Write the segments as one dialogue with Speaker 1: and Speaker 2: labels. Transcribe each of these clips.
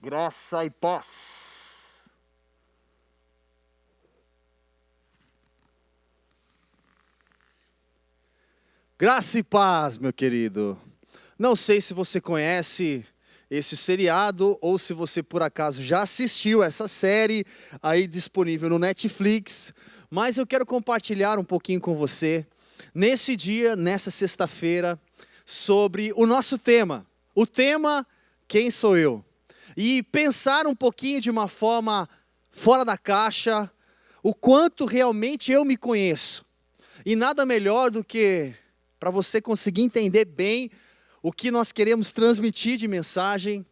Speaker 1: Graça e paz.
Speaker 2: Graça e paz, meu querido. Não sei se você conhece esse seriado ou se você por acaso já assistiu essa série aí disponível no Netflix, mas eu quero compartilhar um pouquinho com você nesse dia, nessa sexta-feira, sobre o nosso tema. O tema, quem sou eu? E pensar um pouquinho de uma forma fora da caixa, o quanto realmente eu me conheço. E nada melhor do que para você conseguir entender bem o que nós queremos transmitir de mensagem,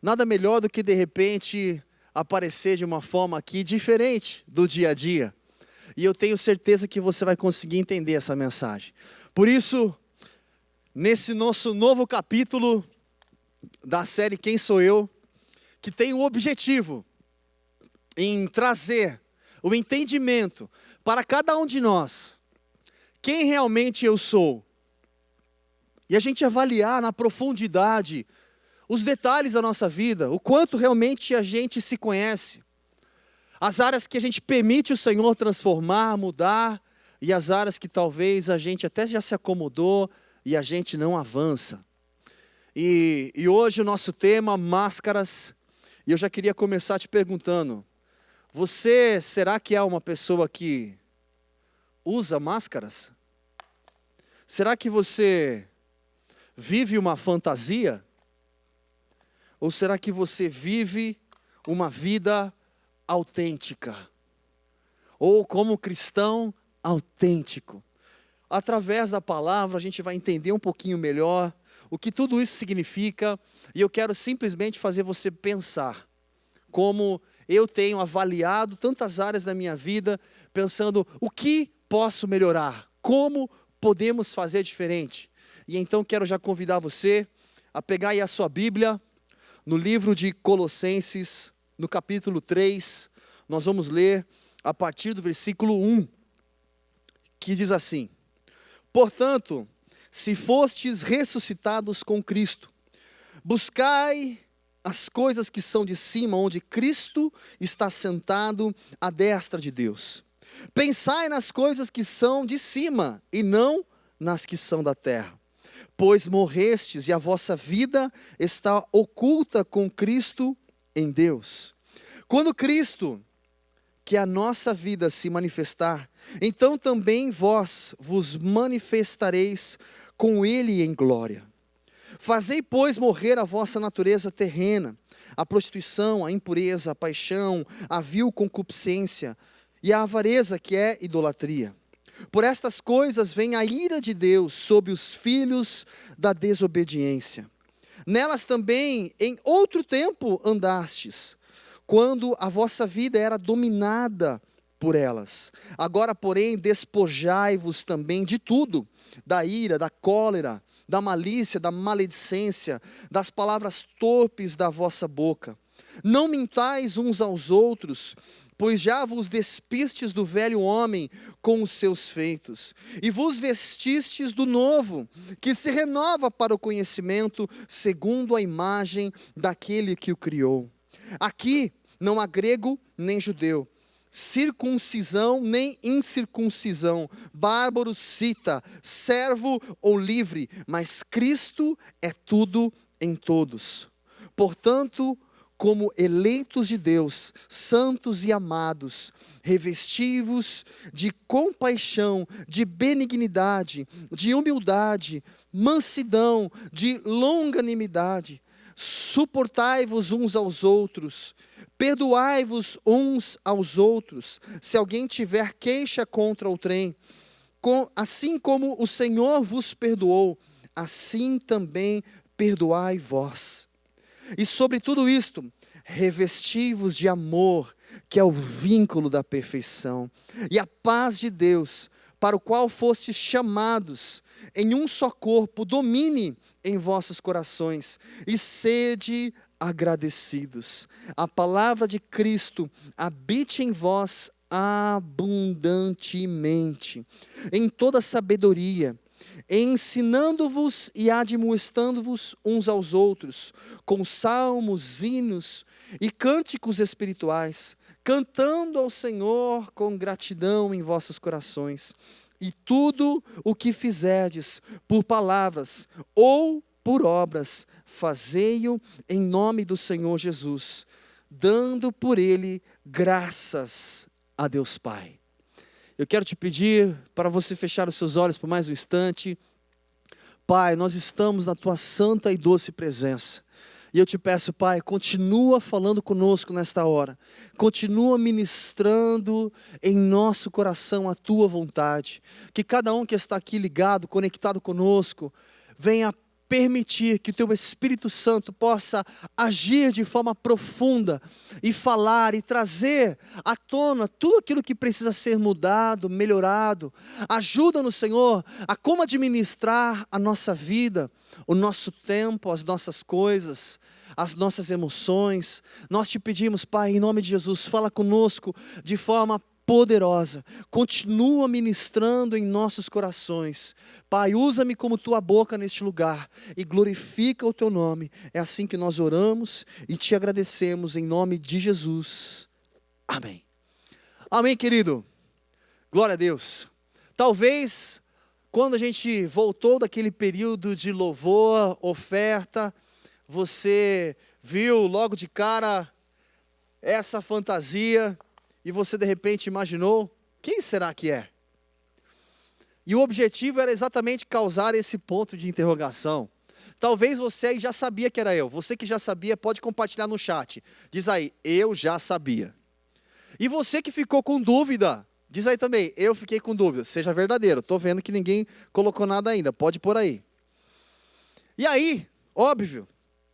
Speaker 2: nada melhor do que de repente aparecer de uma forma aqui diferente do dia a dia. E eu tenho certeza que você vai conseguir entender essa mensagem. Por isso, nesse nosso novo capítulo da série Quem Sou Eu, que tem o objetivo em trazer o entendimento para cada um de nós, quem realmente eu sou. E a gente avaliar na profundidade os detalhes da nossa vida, o quanto realmente a gente se conhece. As áreas que a gente permite o Senhor transformar, mudar, e as áreas que talvez a gente até já se acomodou e a gente não avança. E hoje o nosso tema, máscaras, e eu já queria começar te perguntando, você será que é uma pessoa que usa máscaras? Será que você vive uma fantasia? Ou será que você vive uma vida autêntica? Ou como cristão autêntico? Através da palavra a gente vai entender um pouquinho melhor o que tudo isso significa. E eu quero simplesmente fazer você pensar como eu tenho avaliado tantas áreas da minha vida, pensando o que posso melhorar, como podemos fazer diferente. E então quero já convidar você a pegar aí a sua Bíblia, no livro de Colossenses, no capítulo 3, nós vamos ler a partir do versículo 1, que diz assim: Portanto, se fostes ressuscitados com Cristo, buscai as coisas que são de cima, onde Cristo está sentado à destra de Deus. Pensai nas coisas que são de cima, e não nas que são da terra. Pois morrestes e a vossa vida está oculta com Cristo em Deus. Quando Cristo, que a nossa vida se manifestar, então também vós vos manifestareis com Ele em glória. Fazei, pois, morrer a vossa natureza terrena, a prostituição, a impureza, a paixão, a vil concupiscência e a avareza, que é idolatria. Por estas coisas vem a ira de Deus sobre os filhos da desobediência. Nelas também em outro tempo andastes, quando a vossa vida era dominada por elas. Agora, porém, despojai-vos também de tudo, da ira, da cólera, da malícia, da maledicência, das palavras torpes da vossa boca. Não mintais uns aos outros, pois já vos despistes do velho homem com os seus feitos, e vos vestistes do novo, que se renova para o conhecimento, segundo a imagem daquele que o criou. Aqui não há grego nem judeu, circuncisão nem incircuncisão, bárbaro, cita, servo ou livre, mas Cristo é tudo em todos. Portanto, como eleitos de Deus, santos e amados, revesti-vos de compaixão, de benignidade, de humildade, mansidão, de longanimidade. Suportai-vos uns aos outros, perdoai-vos uns aos outros, se alguém tiver queixa contra outrem. Assim como o Senhor vos perdoou, assim também perdoai vós. E sobre tudo isto, revesti-vos de amor, que é o vínculo da perfeição, e a paz de Deus, para o qual fostes chamados, em um só corpo, domine em vossos corações, e sede agradecidos. A palavra de Cristo habite em vós abundantemente, em toda sabedoria, ensinando-vos e admoestando-vos uns aos outros, com salmos, hinos e cânticos espirituais, cantando ao Senhor com gratidão em vossos corações. E tudo o que fizerdes, por palavras ou por obras, fazei-o em nome do Senhor Jesus, dando por ele graças a Deus Pai. Eu quero te pedir para você fechar os seus olhos por mais um instante. Pai, nós estamos na tua santa e doce presença. E eu te peço, Pai, continua falando conosco nesta hora. Continua ministrando em nosso coração a tua vontade. Que cada um que está aqui ligado, conectado conosco, venha permitir que o teu Espírito Santo possa agir de forma profunda e falar e trazer à tona tudo aquilo que precisa ser mudado, melhorado. Ajuda-nos, Senhor, a como administrar a nossa vida, o nosso tempo, as nossas coisas, as nossas emoções. Nós te pedimos, Pai, em nome de Jesus, fala conosco de forma poderosa, continua ministrando em nossos corações. Pai, usa-me como tua boca neste lugar e glorifica o teu nome. É assim que nós oramos e te agradecemos em nome de Jesus. Amém. Amém, querido. Glória a Deus. Talvez quando a gente voltou daquele período de louvor, oferta, você viu logo de cara essa fantasia e você de repente imaginou, quem será que é? E o objetivo era exatamente causar esse ponto de interrogação. Talvez você aí já sabia que era eu. Você que já sabia pode compartilhar no chat. Diz aí, eu já sabia. E você que ficou com dúvida, diz aí também, eu fiquei com dúvida. Seja verdadeiro, estou vendo que ninguém colocou nada ainda, pode pôr aí. E aí, óbvio,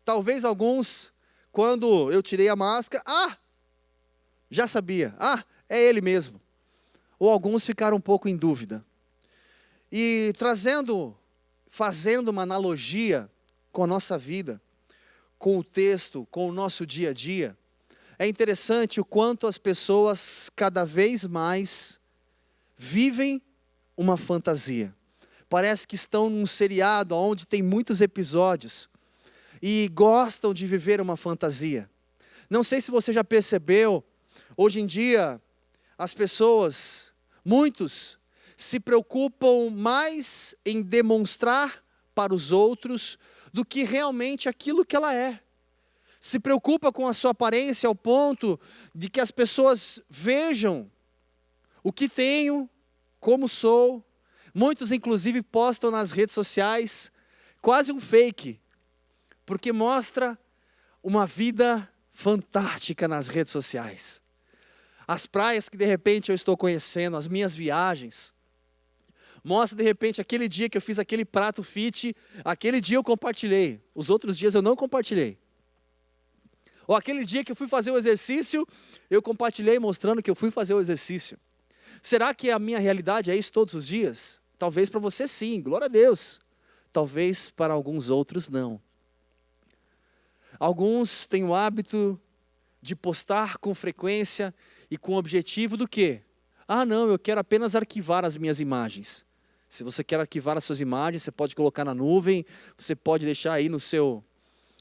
Speaker 2: talvez alguns, quando eu tirei a máscara, já sabia, é ele mesmo. Ou alguns ficaram um pouco em dúvida. E fazendo uma analogia com a nossa vida, com o texto, com o nosso dia a dia, é interessante o quanto as pessoas cada vez mais vivem uma fantasia. Parece que estão num seriado onde tem muitos episódios e gostam de viver uma fantasia. Não sei se você já percebeu, hoje em dia, as pessoas, muitos, se preocupam mais em demonstrar para os outros do que realmente aquilo que ela é. Se preocupa com a sua aparência ao ponto de que as pessoas vejam o que tenho, como sou. Muitos, inclusive, postam nas redes sociais quase um fake, porque mostra uma vida fantástica nas redes sociais. As praias que de repente eu estou conhecendo, as minhas viagens. Mostra de repente aquele dia que eu fiz aquele prato fit, aquele dia eu compartilhei. Os outros dias eu não compartilhei. Ou aquele dia que eu fui fazer o exercício, eu compartilhei mostrando que eu fui fazer o exercício. Será que a minha realidade é isso todos os dias? Talvez para você sim, glória a Deus. Talvez para alguns outros não. Alguns têm o hábito de postar com frequência e com o objetivo do quê? Não, eu quero apenas arquivar as minhas imagens. Se você quer arquivar as suas imagens, você pode colocar na nuvem, você pode deixar aí no seu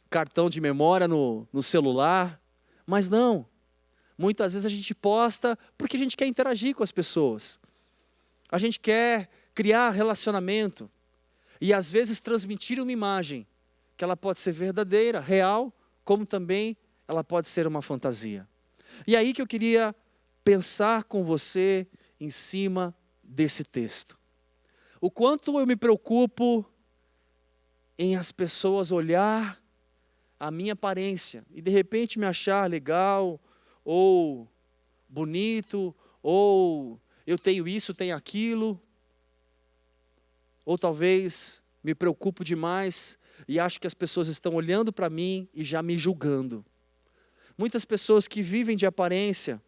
Speaker 2: cartão de memória, no celular. Mas não, muitas vezes a gente posta porque a gente quer interagir com as pessoas. A gente quer criar relacionamento. E às vezes transmitir uma imagem, que ela pode ser verdadeira, real, como também ela pode ser uma fantasia. E aí que eu queria pensar com você em cima desse texto. O quanto eu me preocupo em as pessoas olhar a minha aparência e de repente me achar legal, ou bonito, ou eu tenho isso, tenho aquilo. Ou talvez me preocupo demais e acho que as pessoas estão olhando para mim e já me julgando. Muitas pessoas que vivem de aparência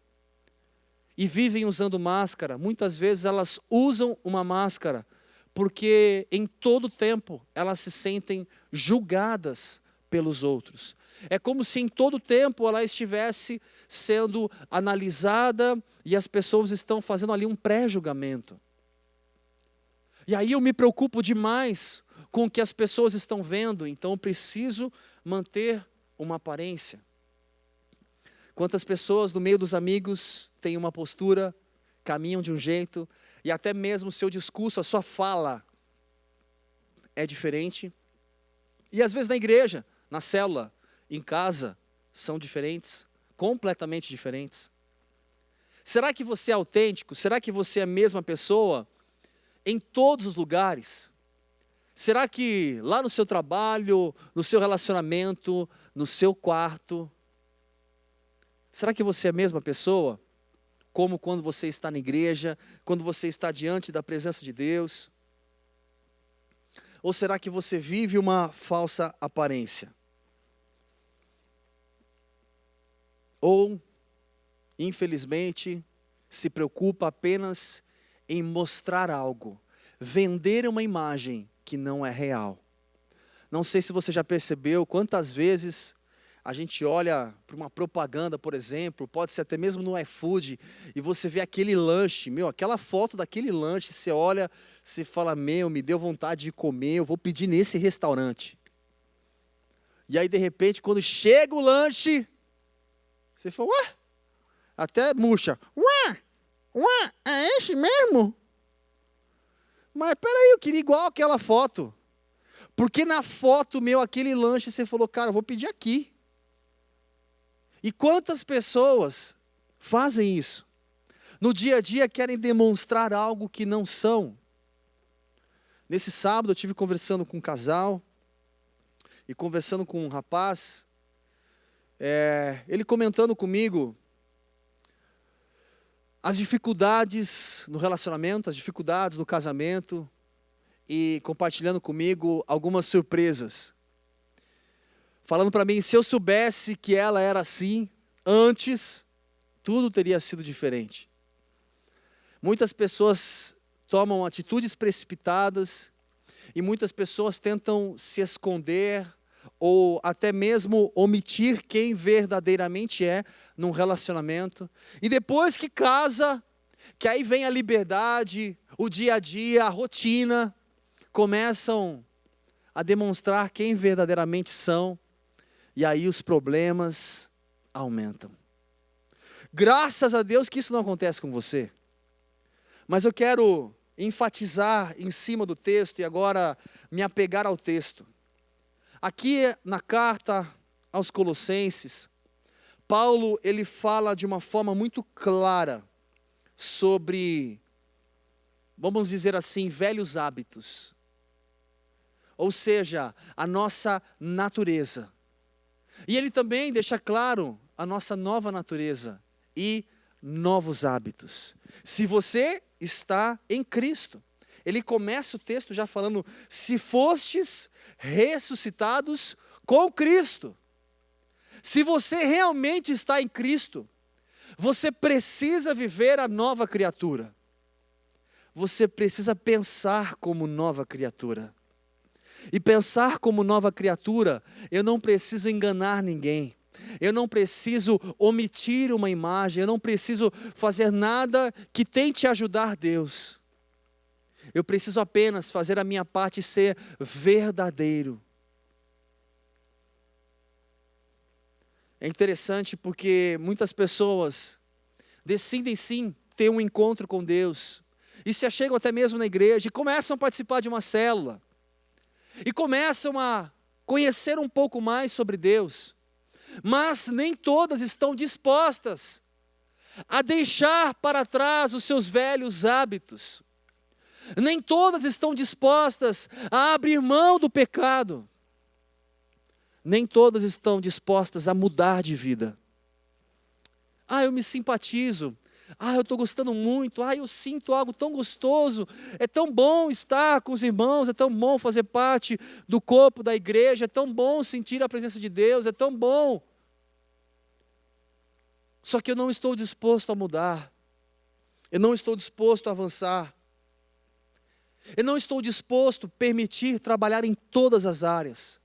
Speaker 2: e vivem usando máscara, muitas vezes elas usam uma máscara porque em todo tempo elas se sentem julgadas pelos outros. É como se em todo tempo ela estivesse sendo analisada e as pessoas estão fazendo ali um pré-julgamento. E aí eu me preocupo demais com o que as pessoas estão vendo, então eu preciso manter uma aparência. Quantas pessoas no meio dos amigos têm uma postura, caminham de um jeito, e até mesmo o seu discurso, a sua fala é diferente. E às vezes na igreja, na célula, em casa, são diferentes, completamente diferentes. Será que você é autêntico? Será que você é a mesma pessoa em todos os lugares? Será que lá no seu trabalho, no seu relacionamento, no seu quarto, será que você é a mesma pessoa? Como quando você está na igreja, quando você está diante da presença de Deus? Ou será que você vive uma falsa aparência? Ou, infelizmente, se preocupa apenas em mostrar algo, vender uma imagem que não é real. Não sei se você já percebeu quantas vezes a gente olha para uma propaganda, por exemplo, pode ser até mesmo no iFood, e você vê aquele lanche, aquela foto daquele lanche, você olha, você fala, me deu vontade de comer, eu vou pedir nesse restaurante. E aí, de repente, quando chega o lanche, você fala, ué? Até murcha, ué, é esse mesmo? Mas peraí, eu queria igual aquela foto. Porque na foto, aquele lanche, você falou, cara, eu vou pedir aqui. E quantas pessoas fazem isso? No dia a dia querem demonstrar algo que não são. Nesse sábado eu estive conversando com um casal, e conversando com um rapaz, ele comentando comigo as dificuldades no relacionamento, as dificuldades no casamento, e compartilhando comigo algumas surpresas. Falando para mim, se eu soubesse que ela era assim, antes, tudo teria sido diferente. Muitas pessoas tomam atitudes precipitadas, e muitas pessoas tentam se esconder, ou até mesmo omitir quem verdadeiramente é num relacionamento. E depois que casa, que aí vem a liberdade, o dia a dia, a rotina, começam a demonstrar quem verdadeiramente são, e aí os problemas aumentam. Graças a Deus que isso não acontece com você. Mas eu quero enfatizar em cima do texto e agora me apegar ao texto. Aqui na carta aos Colossenses, Paulo ele fala de uma forma muito clara sobre, vamos dizer assim, velhos hábitos. Ou seja, a nossa natureza. E ele também deixa claro a nossa nova natureza e novos hábitos. Se você está em Cristo, ele começa o texto já falando, se fostes ressuscitados com Cristo. Se você realmente está em Cristo, você precisa viver a nova criatura. Você precisa pensar como nova criatura. E pensar como nova criatura, eu não preciso enganar ninguém. Eu não preciso omitir uma imagem, eu não preciso fazer nada que tente ajudar Deus. Eu preciso apenas fazer a minha parte e ser verdadeiro. É interessante porque muitas pessoas decidem sim ter um encontro com Deus, e se achegam até mesmo na igreja, e começam a participar de uma célula, e começam a conhecer um pouco mais sobre Deus, mas nem todas estão dispostas a deixar para trás os seus velhos hábitos, nem todas estão dispostas a abrir mão do pecado, nem todas estão dispostas a mudar de vida. Eu me simpatizo, eu estou gostando muito, eu sinto algo tão gostoso, é tão bom estar com os irmãos, é tão bom fazer parte do corpo da igreja, é tão bom sentir a presença de Deus, é tão bom. Só que eu não estou disposto a mudar, eu não estou disposto a avançar, eu não estou disposto a permitir trabalhar em todas as áreas.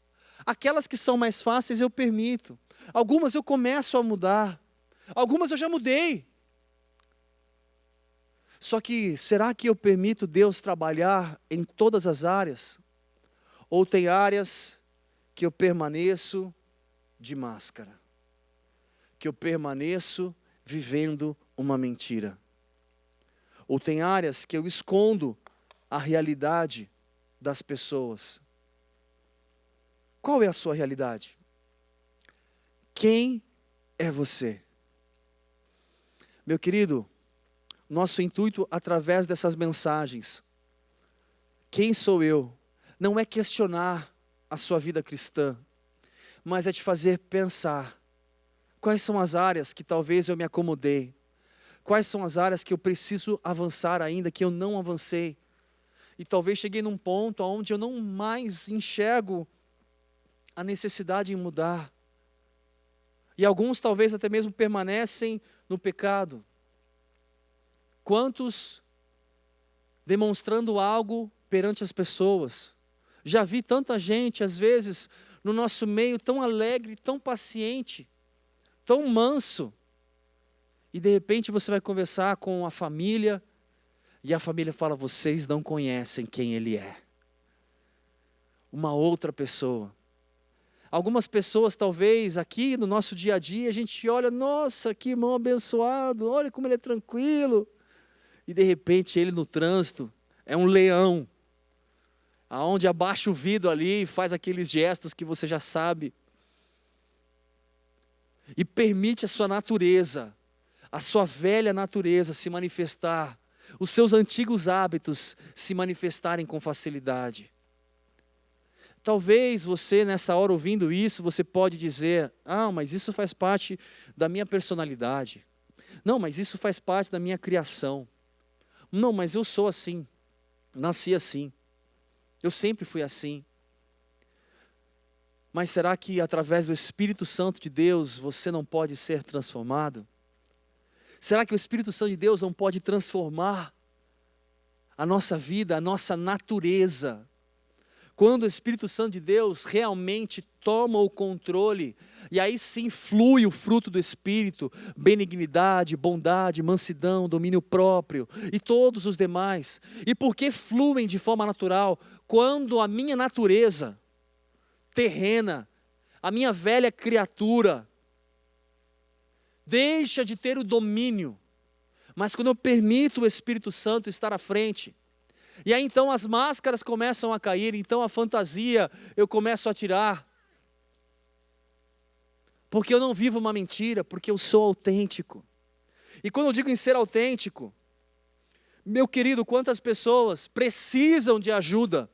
Speaker 2: Aquelas que são mais fáceis eu permito, algumas eu começo a mudar, algumas eu já mudei. Só que, será que eu permito Deus trabalhar em todas as áreas? Ou tem áreas que eu permaneço de máscara? Que eu permaneço vivendo uma mentira? Ou tem áreas que eu escondo a realidade das pessoas? Qual é a sua realidade? Quem é você? Meu querido, nosso intuito através dessas mensagens, quem sou eu? Não é questionar a sua vida cristã, mas é te fazer pensar. Quais são as áreas que talvez eu me acomodei? Quais são as áreas que eu preciso avançar ainda, que eu não avancei? E talvez cheguei num ponto onde eu não mais enxergo a necessidade em mudar. E alguns talvez até mesmo permanecem no pecado. Quantos demonstrando algo perante as pessoas? Já vi tanta gente, às vezes, no nosso meio, tão alegre, tão paciente, tão manso. E de repente você vai conversar com a família, e a família fala, vocês não conhecem quem ele é. Uma outra pessoa. Algumas pessoas, talvez, aqui no nosso dia a dia, a gente olha, nossa, que irmão abençoado, olha como ele é tranquilo. E de repente ele no trânsito é um leão, aonde abaixa o vidro ali e faz aqueles gestos que você já sabe. E permite a sua natureza, a sua velha natureza se manifestar, os seus antigos hábitos se manifestarem com facilidade. Talvez você nessa hora ouvindo isso, você pode dizer, mas isso faz parte da minha personalidade. Não, mas isso faz parte da minha criação. Não, mas eu sou assim, nasci assim, eu sempre fui assim. Mas será que através do Espírito Santo de Deus você não pode ser transformado? Será que o Espírito Santo de Deus não pode transformar a nossa vida, a nossa natureza? Quando o Espírito Santo de Deus realmente toma o controle, e aí sim flui o fruto do Espírito, benignidade, bondade, mansidão, domínio próprio, e todos os demais. E por que fluem de forma natural? Quando a minha natureza terrena, a minha velha criatura, deixa de ter o domínio, mas quando eu permito o Espírito Santo estar à frente, e aí então as máscaras começam a cair, então a fantasia eu começo a tirar. Porque eu não vivo uma mentira, porque eu sou autêntico. E quando eu digo em ser autêntico, meu querido, quantas pessoas precisam de ajuda?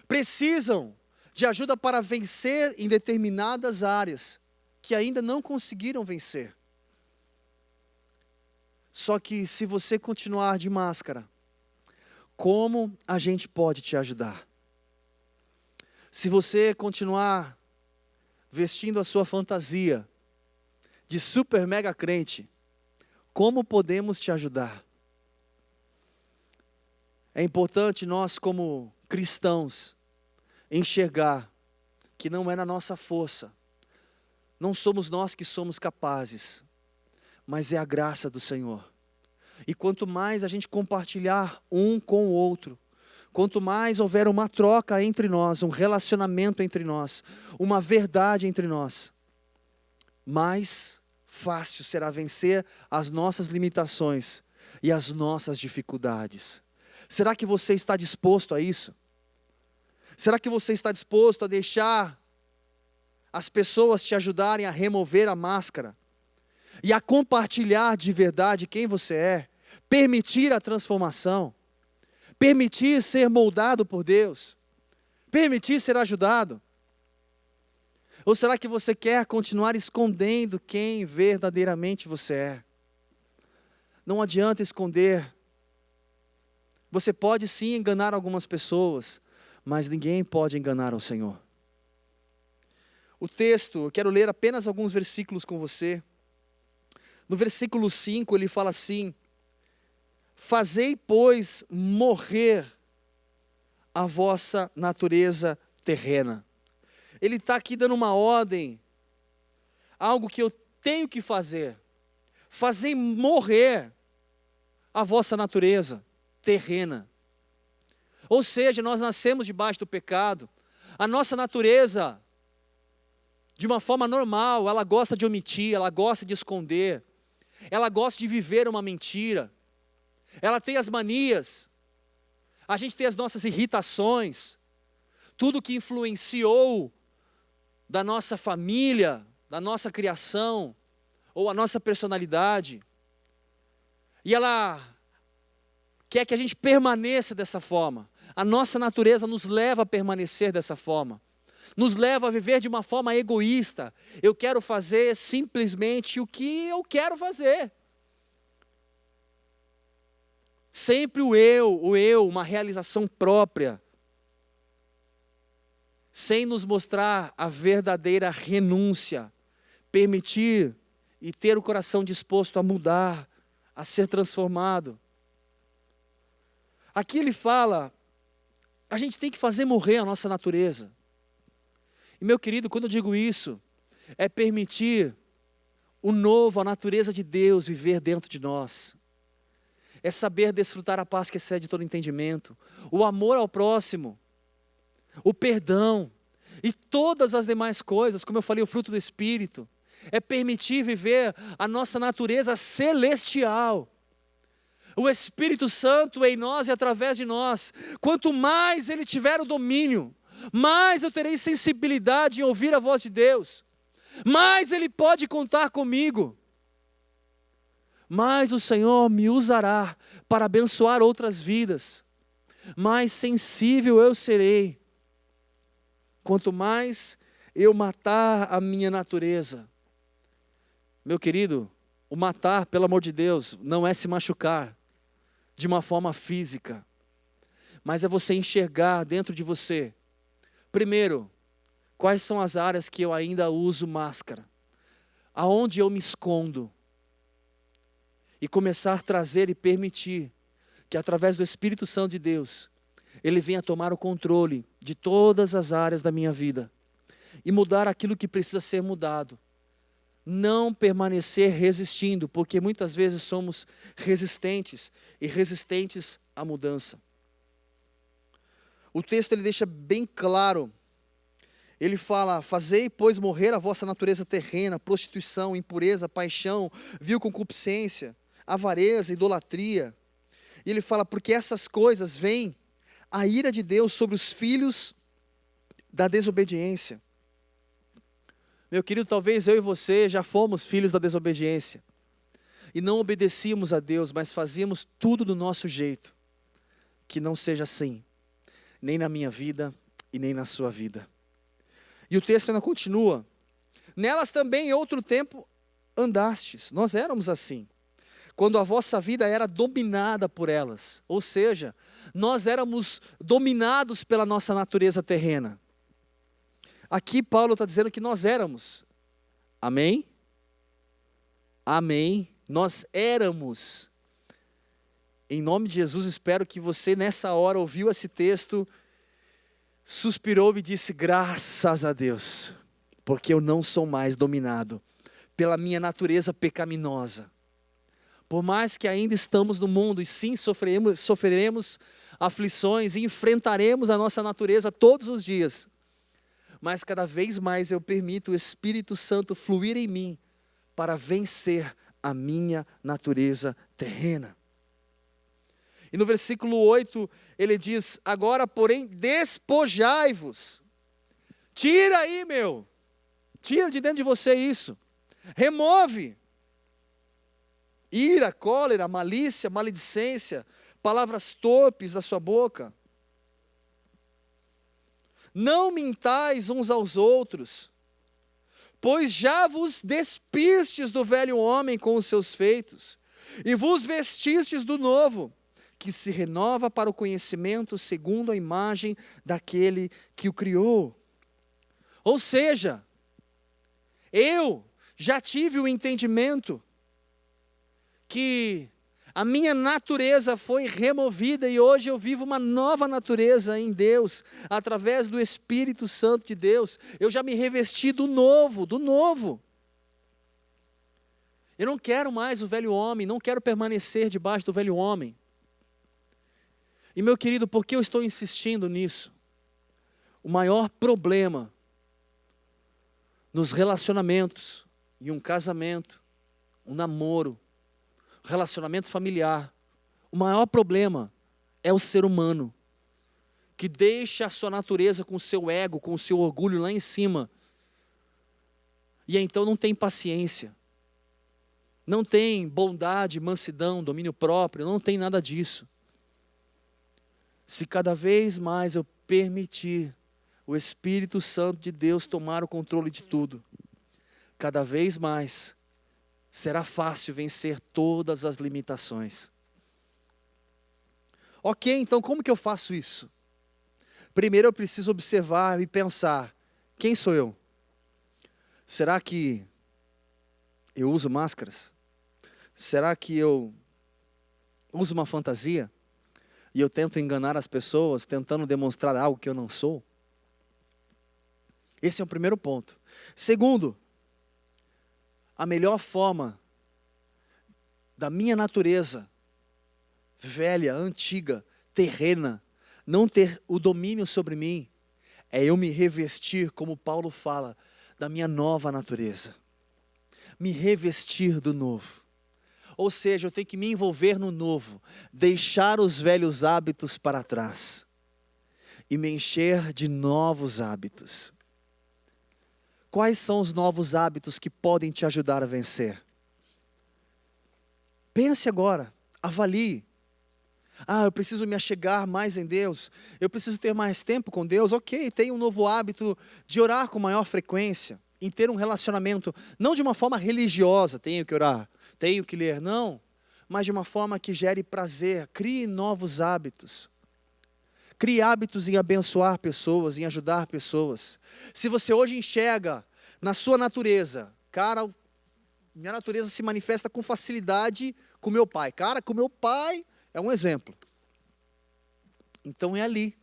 Speaker 2: Precisam de ajuda para vencer em determinadas áreas, que ainda não conseguiram vencer. Só que se você continuar de máscara, como a gente pode te ajudar? Se você continuar vestindo a sua fantasia de super mega crente, como podemos te ajudar? É importante nós como cristãos enxergar que não é na nossa força, não somos nós que somos capazes, mas é a graça do Senhor. E quanto mais a gente compartilhar um com o outro, quanto mais houver uma troca entre nós, um relacionamento entre nós, uma verdade entre nós, mais fácil será vencer as nossas limitações e as nossas dificuldades. Será que você está disposto a isso? Será que você está disposto a deixar as pessoas te ajudarem a remover a máscara? E a compartilhar de verdade quem você é, permitir a transformação, permitir ser moldado por Deus, permitir ser ajudado? Ou será que você quer continuar escondendo quem verdadeiramente você é? Não adianta esconder. Você pode sim enganar algumas pessoas, mas ninguém pode enganar o Senhor. O texto, eu quero ler apenas alguns versículos com você. No versículo 5 ele fala assim: fazei, pois, morrer a vossa natureza terrena. Ele está aqui dando uma ordem, algo que eu tenho que fazer. Fazei morrer
Speaker 3: a vossa natureza terrena. Ou seja, nós nascemos debaixo do pecado. A nossa natureza, de uma forma normal, ela gosta de omitir, ela gosta de esconder, ela gosta de viver uma mentira, ela tem as manias, a gente tem as nossas irritações, tudo que influenciou da nossa família, da nossa criação, ou a nossa personalidade, e ela quer que a gente permaneça dessa forma. A nossa natureza nos leva a permanecer dessa forma, nos leva a viver de uma forma egoísta. Eu quero fazer simplesmente o que eu quero fazer. Sempre o eu, uma realização própria, sem nos mostrar a verdadeira renúncia, permitir e ter o coração disposto a mudar, a ser transformado. Aqui ele fala, a gente tem que fazer morrer a nossa natureza. E meu querido, quando eu digo isso, é permitir o novo, a natureza de Deus viver dentro de nós. É saber desfrutar a paz que excede todo entendimento, o amor ao próximo, o perdão e todas as demais coisas, como eu falei, o fruto do Espírito. É permitir viver a nossa natureza celestial. O Espírito Santo em nós e através de nós. Quanto mais Ele tiver o domínio, mais eu terei sensibilidade em ouvir a voz de Deus. Mais Ele pode contar comigo. Mais o Senhor me usará para abençoar outras vidas. Mais sensível eu serei. Quanto mais eu matar a minha natureza. Meu querido, o matar, pelo amor de Deus, não é se machucar de uma forma física, mas é você enxergar dentro de você, primeiro, quais são as áreas que eu ainda uso máscara, aonde eu me escondo, e começar a trazer e permitir que através do Espírito Santo de Deus, Ele venha tomar o controle de todas as áreas da minha vida, e mudar aquilo que precisa ser mudado. Não permanecer resistindo, porque muitas vezes somos resistentes e resistentes à mudança. O texto ele deixa bem claro, ele fala, fazei pois morrer a vossa natureza terrena, prostituição, impureza, paixão, vil concupiscência, avareza, idolatria. E ele fala, porque essas coisas vêm a ira de Deus sobre os filhos da desobediência. Meu querido, talvez eu e você já fomos filhos da desobediência. E não obedecíamos a Deus, mas fazíamos tudo do nosso jeito. Que não seja assim, nem na minha vida e nem na sua vida. E o texto ainda continua. Nelas também em outro tempo andastes. Nós éramos assim. Quando a vossa vida era dominada por elas. Ou seja, nós éramos dominados pela nossa natureza terrena. Aqui Paulo está dizendo que nós éramos. Amém? Amém. Nós éramos. Em nome de Jesus, espero que você nessa hora ouviu esse texto, suspirou e disse, graças a Deus, porque eu não sou mais dominado pela minha natureza pecaminosa. Por mais que ainda estamos no mundo, e sim sofreremos aflições, e enfrentaremos a nossa natureza todos os dias, mas cada vez mais eu permito o Espírito Santo fluir em mim, para vencer a minha natureza terrena. E no versículo 8, ele diz, agora porém despojai-vos. Tira aí, tira de dentro de você isso. Remove. Ira, cólera, malícia, maledicência, palavras torpes da sua boca. Não mintais uns aos outros, pois já vos despistes do velho homem com os seus feitos, e vos vestistes do novo, que se renova para o conhecimento segundo a imagem daquele que o criou. Ou seja, eu já tive o entendimento que a minha natureza foi removida e hoje eu vivo uma nova natureza em Deus, através do Espírito Santo de Deus. Eu já me revesti do novo. Eu não quero mais o velho homem, não quero permanecer debaixo do velho homem. E meu querido, por que eu estou insistindo nisso? O maior problema nos relacionamentos, em um casamento, um namoro, relacionamento familiar, o maior problema é o ser humano, que deixa a sua natureza com o seu ego, com o seu orgulho lá em cima, e então não tem paciência, não tem bondade, mansidão, domínio próprio, não tem nada disso. Se cada vez mais eu permitir o Espírito Santo de Deus tomar o controle de tudo, cada vez mais será fácil vencer todas as limitações. Ok, então como que eu faço isso? Primeiro eu preciso observar e pensar, quem sou eu? Será que eu uso máscaras? Será que eu uso uma fantasia? E eu tento enganar as pessoas, tentando demonstrar algo que eu não sou? Esse é o primeiro ponto. Segundo, a melhor forma da minha natureza velha, antiga, terrena, não ter o domínio sobre mim, é eu me revestir, como Paulo fala, da minha nova natureza. Me revestir do novo. Ou seja, eu tenho que me envolver no novo, deixar os velhos hábitos para trás e me encher de novos hábitos. Quais são os novos hábitos que podem te ajudar a vencer? Pense agora, avalie. Eu preciso me achegar mais em Deus, eu preciso ter mais tempo com Deus. Ok, tenha um novo hábito de orar com maior frequência, em ter um relacionamento, não de uma forma religiosa, tenho que orar, tenho que ler, não, mas de uma forma que gere prazer. Crie novos hábitos. Crie hábitos em abençoar pessoas, em ajudar pessoas. Se você hoje enxerga na sua natureza, cara, minha natureza se manifesta com facilidade com meu pai. Cara, com meu pai é um exemplo. Então é ali,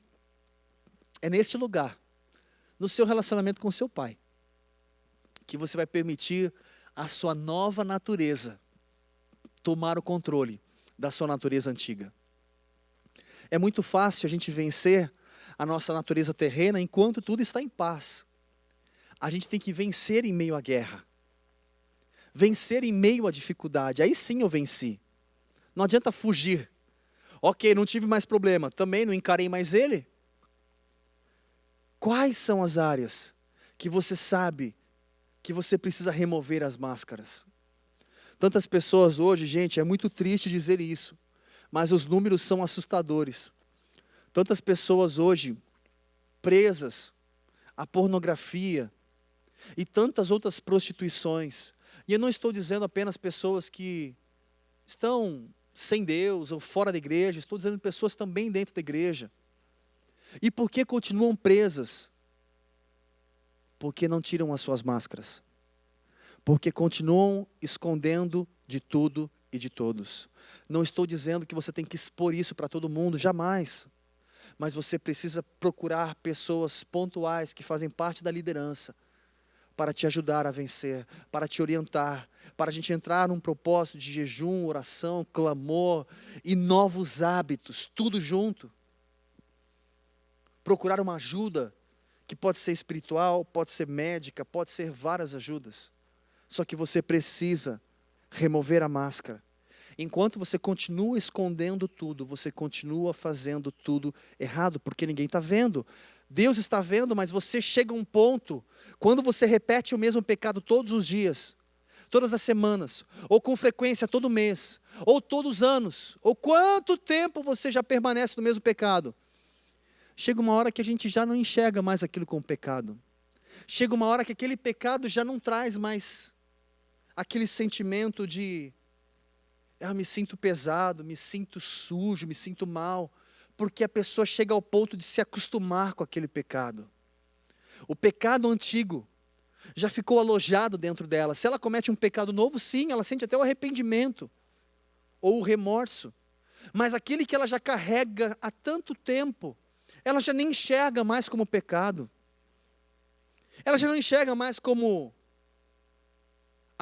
Speaker 3: é neste lugar, no seu relacionamento com seu pai, que você vai permitir a sua nova natureza tomar o controle da sua natureza antiga. É muito fácil a gente vencer a nossa natureza terrena enquanto tudo está em paz. A gente tem que vencer em meio à guerra. Vencer em meio à dificuldade. Aí sim eu venci. Não adianta fugir. Ok, não tive mais problema. Também não encarei mais ele. Quais são as áreas que você sabe que você precisa remover as máscaras? Tantas pessoas hoje, gente, é muito triste dizer isso, mas os números são assustadores. Tantas pessoas hoje presas à pornografia e tantas outras prostituições. E eu não estou dizendo apenas pessoas que estão sem Deus ou fora da igreja, estou dizendo pessoas também dentro da igreja. E por que continuam presas? Porque não tiram as suas máscaras. Porque continuam escondendo de tudo e de todos. Não estou dizendo que você tem que expor isso para todo mundo, jamais. Mas você precisa procurar pessoas pontuais que fazem parte da liderança para te ajudar a vencer, para te orientar, para a gente entrar num propósito de jejum, oração, clamor e novos hábitos, tudo junto. Procurar uma ajuda que pode ser espiritual, pode ser médica, pode ser várias ajudas. Só que você precisa remover a máscara. Enquanto você continua escondendo tudo, você continua fazendo tudo errado, porque ninguém está vendo. Deus está vendo, mas você chega a um ponto, quando você repete o mesmo pecado todos os dias, todas as semanas, ou com frequência todo mês, ou todos os anos, ou quanto tempo você já permanece no mesmo pecado. Chega uma hora que a gente já não enxerga mais aquilo como pecado. Chega uma hora que aquele pecado já não traz mais aquele sentimento de me sinto pesado, me sinto sujo, me sinto mal, porque a pessoa chega ao ponto de se acostumar com aquele pecado. O pecado antigo já ficou alojado dentro dela. Se ela comete um pecado novo, sim, ela sente até o arrependimento ou o remorso. Mas aquele que ela já carrega há tanto tempo, ela já nem enxerga mais como pecado. Ela já não enxerga mais como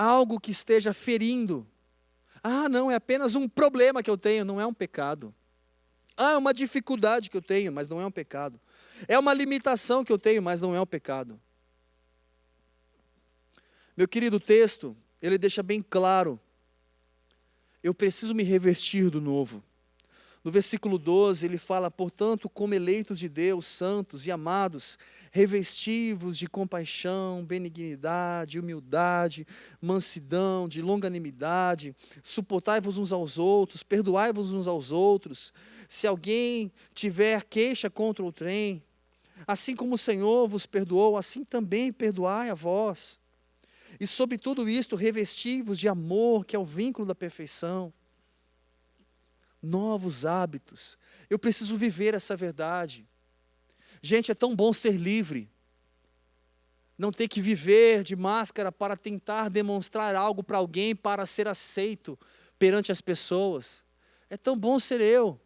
Speaker 3: algo que esteja ferindo. Ah, não, é apenas um problema que eu tenho, não é um pecado. Ah, é uma dificuldade que eu tenho, mas não é um pecado. É uma limitação que eu tenho, mas não é um pecado. Meu querido, o texto, ele deixa bem claro, eu preciso me revestir do novo. No versículo 12, ele fala, portanto, como eleitos de Deus, santos e amados, revestivos de compaixão, benignidade, humildade, mansidão, de longanimidade, suportai-vos uns aos outros, perdoai-vos uns aos outros. Se alguém tiver queixa contra o trem, assim como o Senhor vos perdoou, assim também perdoai a vós. E sobre tudo isto, revesti-vos de amor, que é o vínculo da perfeição. Novos hábitos. Eu preciso viver essa verdade. Gente, é tão bom ser livre. Não ter que viver de máscara para tentar demonstrar algo para alguém, para ser aceito perante as pessoas. É tão bom ser eu.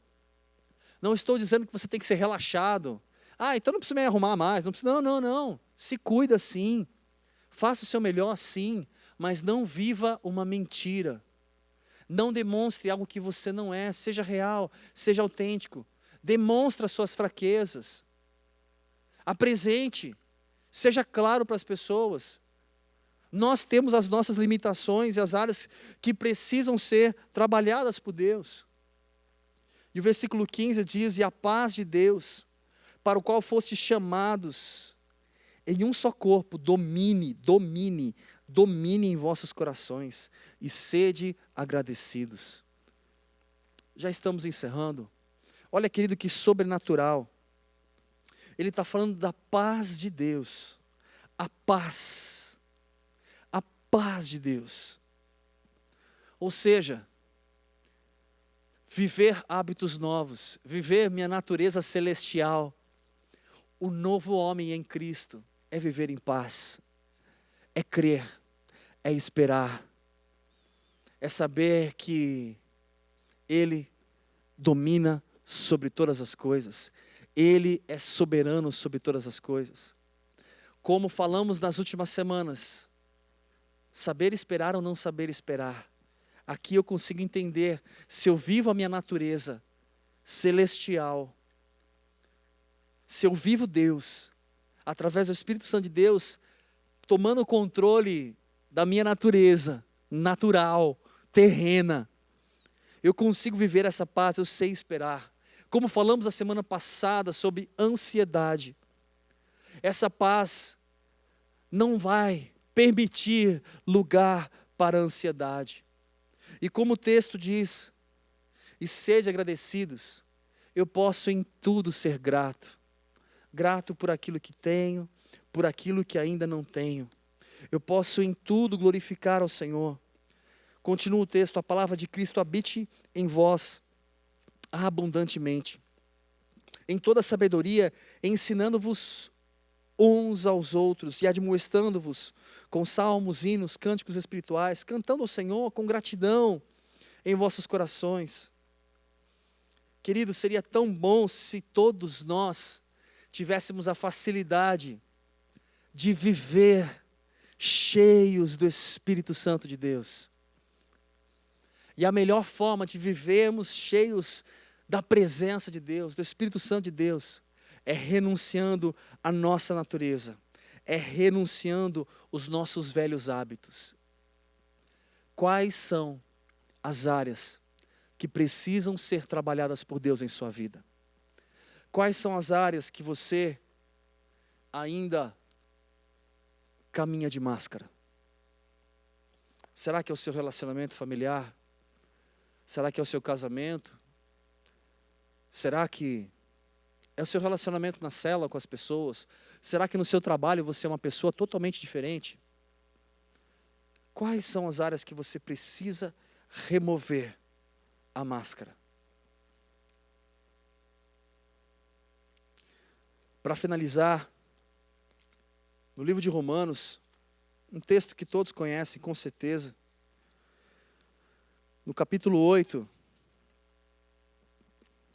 Speaker 3: Não estou dizendo que você tem que ser relaxado. Ah, então não precisa me arrumar mais. Não precisa, não. Se cuida sim. Faça o seu melhor sim. Mas não viva uma mentira. Não demonstre algo que você não é. Seja real, seja autêntico. Demonstre as suas fraquezas. Apresente. Seja claro para as pessoas. Nós temos as nossas limitações e as áreas que precisam ser trabalhadas por Deus. E o versículo 15 diz, e a paz de Deus, para o qual fostes chamados, em um só corpo, domine em vossos corações, e sede agradecidos. Já estamos encerrando. Olha, querido, que sobrenatural. Ele está falando da paz de Deus. A paz de Deus. Ou seja, viver hábitos novos, viver minha natureza celestial, o novo homem em Cristo, é viver em paz, é crer, é esperar, é saber que Ele domina sobre todas as coisas, Ele é soberano sobre todas as coisas. Como falamos nas últimas semanas, saber esperar ou não saber esperar. Aqui eu consigo entender, se eu vivo a minha natureza celestial, se eu vivo Deus, através do Espírito Santo de Deus, tomando o controle da minha natureza, natural, terrena, eu consigo viver essa paz, eu sei esperar. Como falamos a semana passada sobre ansiedade, essa paz não vai permitir lugar para a ansiedade. E como o texto diz, e sede agradecidos, eu posso em tudo ser grato. Grato por aquilo que tenho, por aquilo que ainda não tenho. Eu posso em tudo glorificar ao Senhor. Continua o texto, a palavra de Cristo habite em vós abundantemente, em toda sabedoria, ensinando-vos uns aos outros e admoestando-vos com salmos, hinos, cânticos espirituais, cantando ao Senhor com gratidão em vossos corações. Querido, seria tão bom se todos nós tivéssemos a facilidade de viver cheios do Espírito Santo de Deus. E a melhor forma de vivermos cheios da presença de Deus, do Espírito Santo de Deus, é renunciando à nossa natureza, é renunciando os nossos velhos hábitos. Quais são as áreas que precisam ser trabalhadas por Deus em sua vida? Quais são as áreas que você ainda caminha de máscara? Será que é o seu relacionamento familiar? Será que é o seu casamento? Será que é o seu relacionamento na célula com as pessoas? Será que no seu trabalho você é uma pessoa totalmente diferente? Quais são as áreas que você precisa remover a máscara? Para finalizar, no livro de Romanos, um texto que todos conhecem com certeza, no capítulo 8,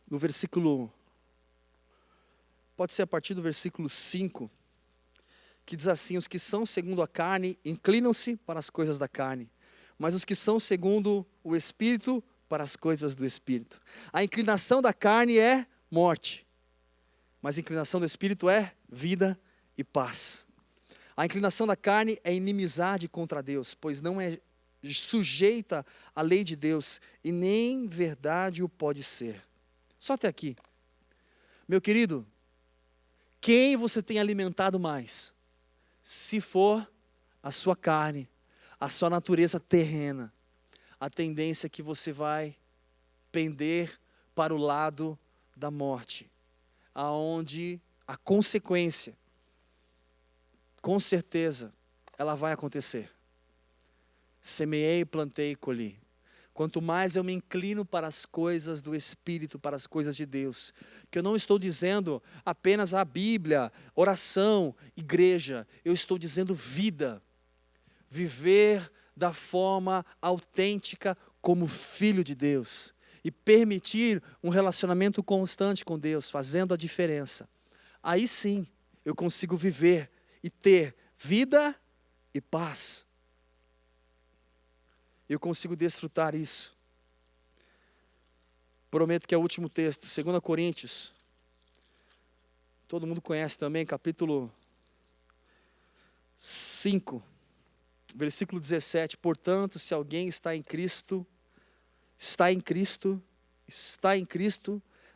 Speaker 3: no versículo, pode ser a partir do versículo 5, que diz assim: os que são segundo a carne inclinam-se para as coisas da carne, mas os que são segundo o Espírito, para as coisas do Espírito. A inclinação da carne é morte, mas a inclinação do Espírito é vida e paz. A inclinação da carne é inimizade contra Deus, pois não é sujeita à lei de Deus, e nem verdade o pode ser. Só até aqui. Meu querido, quem você tem alimentado mais? Se for a sua carne, a sua natureza terrena, a tendência é que você vai pender para o lado da morte, aonde a consequência, com certeza, ela vai acontecer. Semeei, plantei e colhi. Quanto mais eu me inclino para as coisas do Espírito, para as coisas de Deus, que eu não estou dizendo apenas a Bíblia, oração, igreja, eu estou dizendo vida, viver da forma autêntica como filho de Deus, e permitir um relacionamento constante com Deus, fazendo a diferença. Aí sim, eu consigo viver e ter vida e paz. Eu consigo desfrutar isso. Prometo que é o último texto, 2 Coríntios. Todo mundo conhece também, capítulo 5, versículo 17. Portanto, se alguém está em Cristo,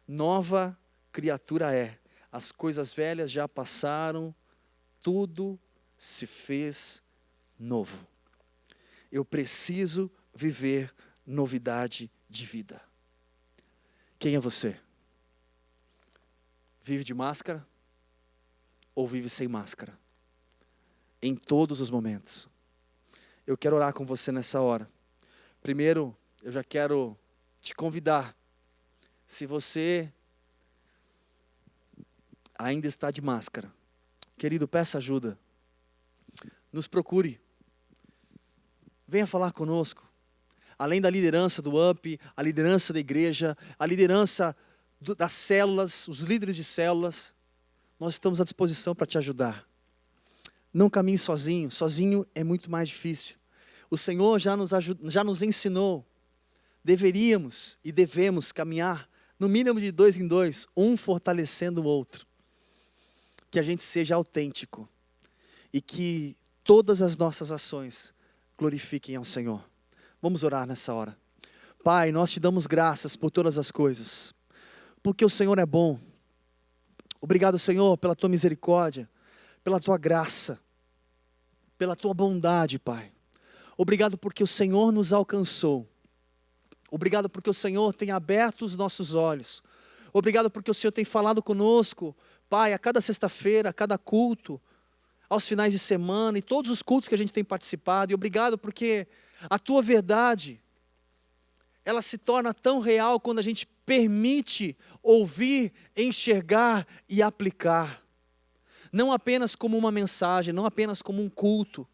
Speaker 3: nova criatura é. As coisas velhas já passaram, tudo se fez novo. Eu preciso viver novidade de vida. Quem é você? Vive de máscara ou vive sem máscara? Em todos os momentos. Eu quero orar com você nessa hora. Primeiro, eu já quero te convidar. Se você ainda está de máscara, querido, peça ajuda. Nos procure. Venha falar conosco. Além da liderança do UP, a liderança da igreja, a liderança das células, os líderes de células, nós estamos à disposição para te ajudar. Não caminhe sozinho, sozinho é muito mais difícil. O Senhor já nos ensinou, deveríamos e devemos caminhar no mínimo de 2 em 2, um fortalecendo o outro. Que a gente seja autêntico e que todas as nossas ações glorifiquem ao Senhor. Vamos orar nessa hora. Pai, nós te damos graças por todas as coisas, porque o Senhor é bom. Obrigado, Senhor, pela tua misericórdia, pela tua graça, pela tua bondade, Pai. Obrigado porque o Senhor nos alcançou. Obrigado porque o Senhor tem aberto os nossos olhos. Obrigado porque o Senhor tem falado conosco, Pai, a cada sexta-feira, a cada culto, aos finais de semana e todos os cultos que a gente tem participado. E obrigado porque a tua verdade, ela se torna tão real quando a gente permite ouvir, enxergar e aplicar. Não apenas como uma mensagem, não apenas como um culto,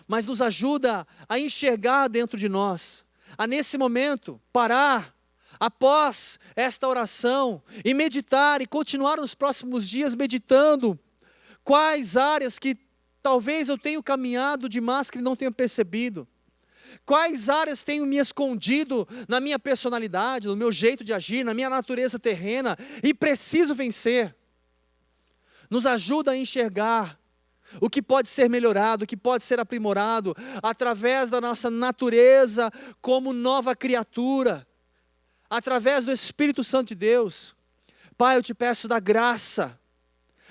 Speaker 3: mas nos ajuda a enxergar dentro de nós, a nesse momento parar, após esta oração, e meditar e continuar nos próximos dias meditando quais áreas que talvez eu tenha caminhado de máscara e não tenha percebido. Quais áreas tenho me escondido na minha personalidade, no meu jeito de agir, na minha natureza terrena e preciso vencer. Nos ajuda a enxergar o que pode ser melhorado, o que pode ser aprimorado através da nossa natureza como nova criatura, através do Espírito Santo de Deus. Pai, eu te peço da graça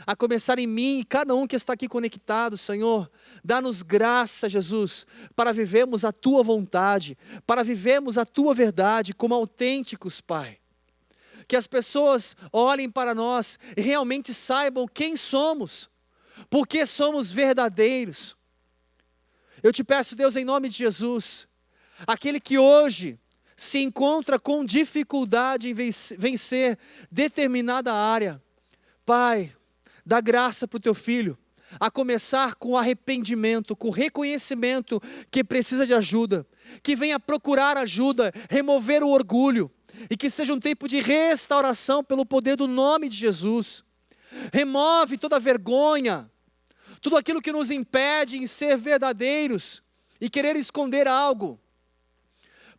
Speaker 3: a começar em mim e cada um que está aqui conectado, Senhor. Dá-nos graça, Jesus, para vivermos a tua vontade, para vivermos a tua verdade como autênticos, Pai. Que as pessoas olhem para nós e realmente saibam quem somos, porque somos verdadeiros. Eu te peço, Deus, em nome de Jesus, aquele que hoje se encontra com dificuldade em vencer determinada área, Pai, dá graça para o teu filho, a começar com arrependimento, com reconhecimento que precisa de ajuda, que venha procurar ajuda, remover o orgulho, e que seja um tempo de restauração pelo poder do nome de Jesus. Remove toda vergonha, tudo aquilo que nos impede em ser verdadeiros e querer esconder algo.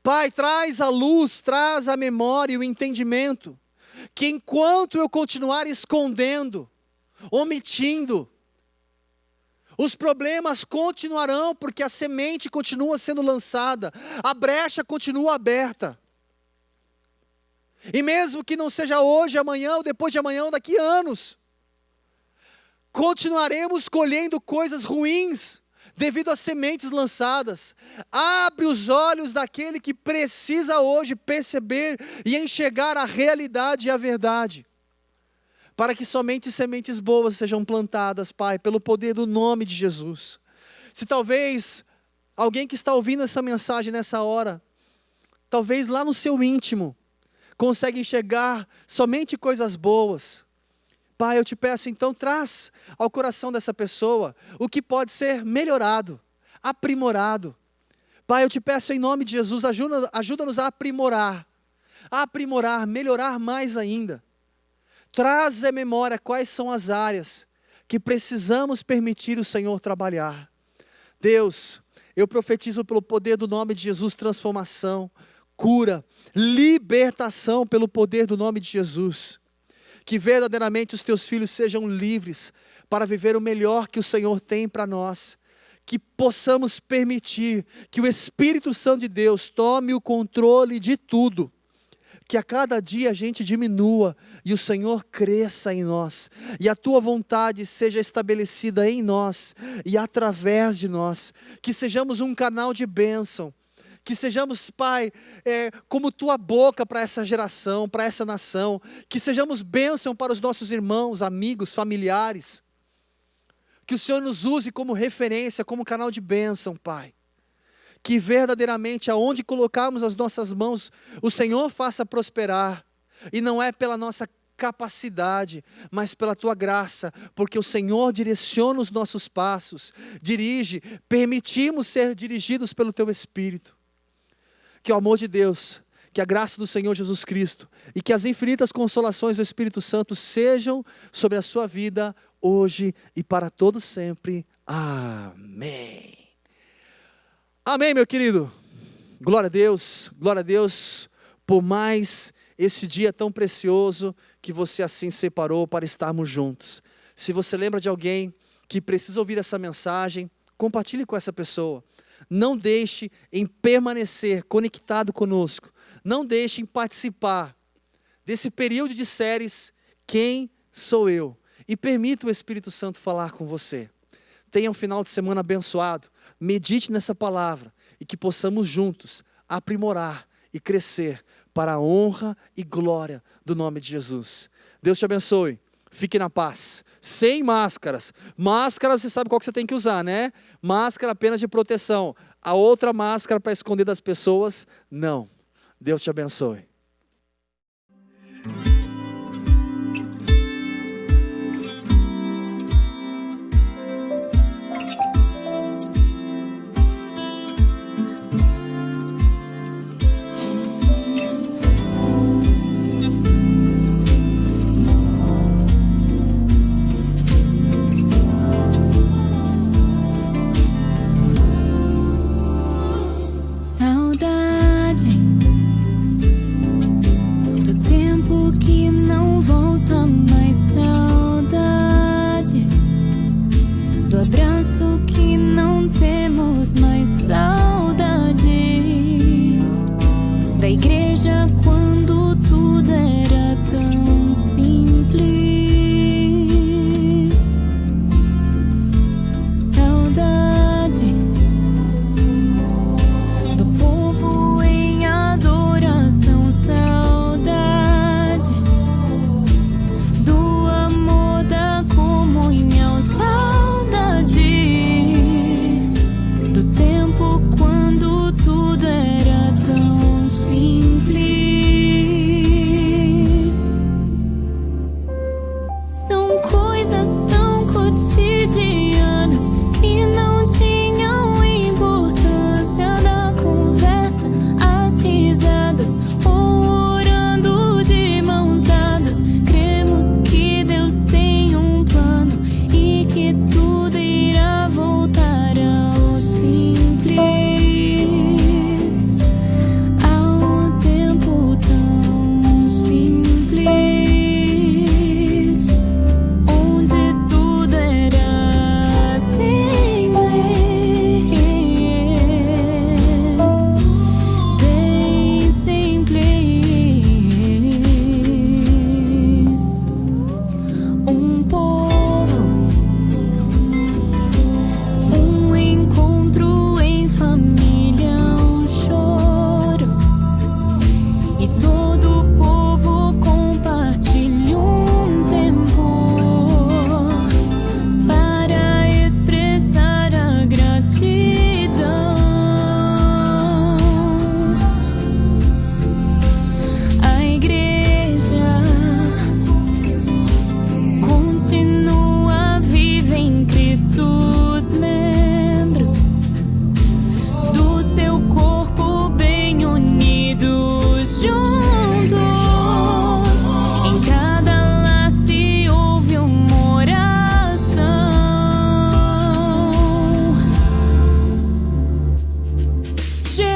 Speaker 3: Pai, traz a luz, traz a memória e o entendimento, que enquanto eu continuar escondendo, omitindo, os problemas continuarão, porque a semente continua sendo lançada, a brecha continua aberta. E mesmo que não seja hoje, amanhã, ou depois de amanhã, ou daqui a anos, continuaremos colhendo coisas ruins, devido às sementes lançadas. Abre os olhos daquele que precisa hoje perceber e enxergar a realidade e a verdade, para que somente sementes boas sejam plantadas, Pai, pelo poder do nome de Jesus. Se talvez alguém que está ouvindo essa mensagem nessa hora, talvez lá no seu íntimo, consegue enxergar somente coisas boas, Pai, eu te peço então, traz ao coração dessa pessoa o que pode ser melhorado, aprimorado. Pai, eu te peço em nome de Jesus, ajuda-nos a aprimorar, melhorar mais ainda. Traz à memória quais são as áreas que precisamos permitir o Senhor trabalhar. Deus, eu profetizo pelo poder do nome de Jesus, transformação, cura, libertação pelo poder do nome de Jesus. Que verdadeiramente os teus filhos sejam livres para viver o melhor que o Senhor tem para nós. Que possamos permitir que o Espírito Santo de Deus tome o controle de tudo. Que a cada dia a gente diminua e o Senhor cresça em nós. E a tua vontade seja estabelecida em nós e através de nós. Que sejamos um canal de bênção. Que sejamos, Pai, como tua boca para essa geração, para essa nação. Que sejamos bênção para os nossos irmãos, amigos, familiares. Que o Senhor nos use como referência, como canal de bênção, Pai. Que verdadeiramente aonde colocarmos as nossas mãos, o Senhor faça prosperar. E não é pela nossa capacidade, mas pela tua graça, porque o Senhor direciona os nossos passos, dirige, permitimos ser dirigidos pelo teu Espírito. Que o amor de Deus, que a graça do Senhor Jesus Cristo e que as infinitas consolações do Espírito Santo sejam sobre a sua vida hoje e para todos sempre. Amém. Amém, meu querido. Glória a Deus por mais esse dia tão precioso que você assim separou para estarmos juntos. Se você lembra de alguém que precisa ouvir essa mensagem, compartilhe com essa pessoa. Não deixe em permanecer conectado conosco. Não deixe em participar desse período de séries Quem Sou Eu? E permita o Espírito Santo falar com você. Tenha um final de semana abençoado. Medite nessa palavra e que possamos juntos aprimorar e crescer para a honra e glória do nome de Jesus. Deus te abençoe. Fique na paz. Sem máscaras. Máscaras, você sabe qual que você tem que usar, né? Máscara apenas de proteção. A outra máscara para esconder das pessoas, não. Deus te abençoe.
Speaker 4: Saudade do tempo que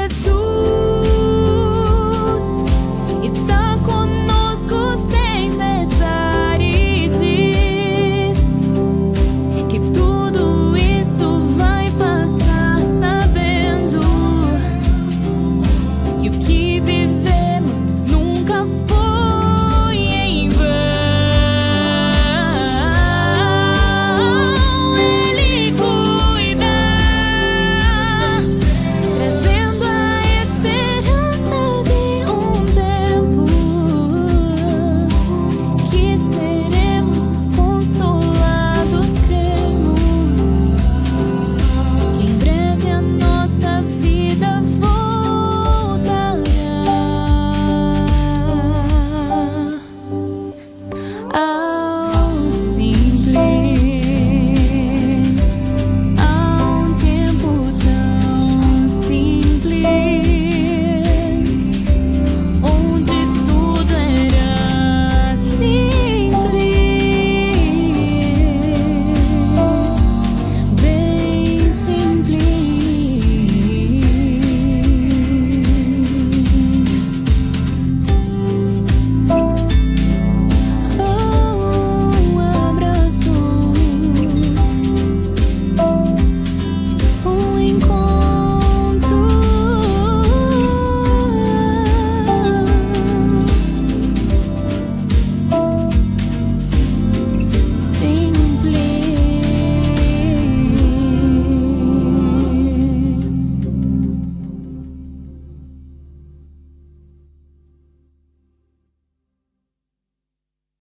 Speaker 4: Jesus.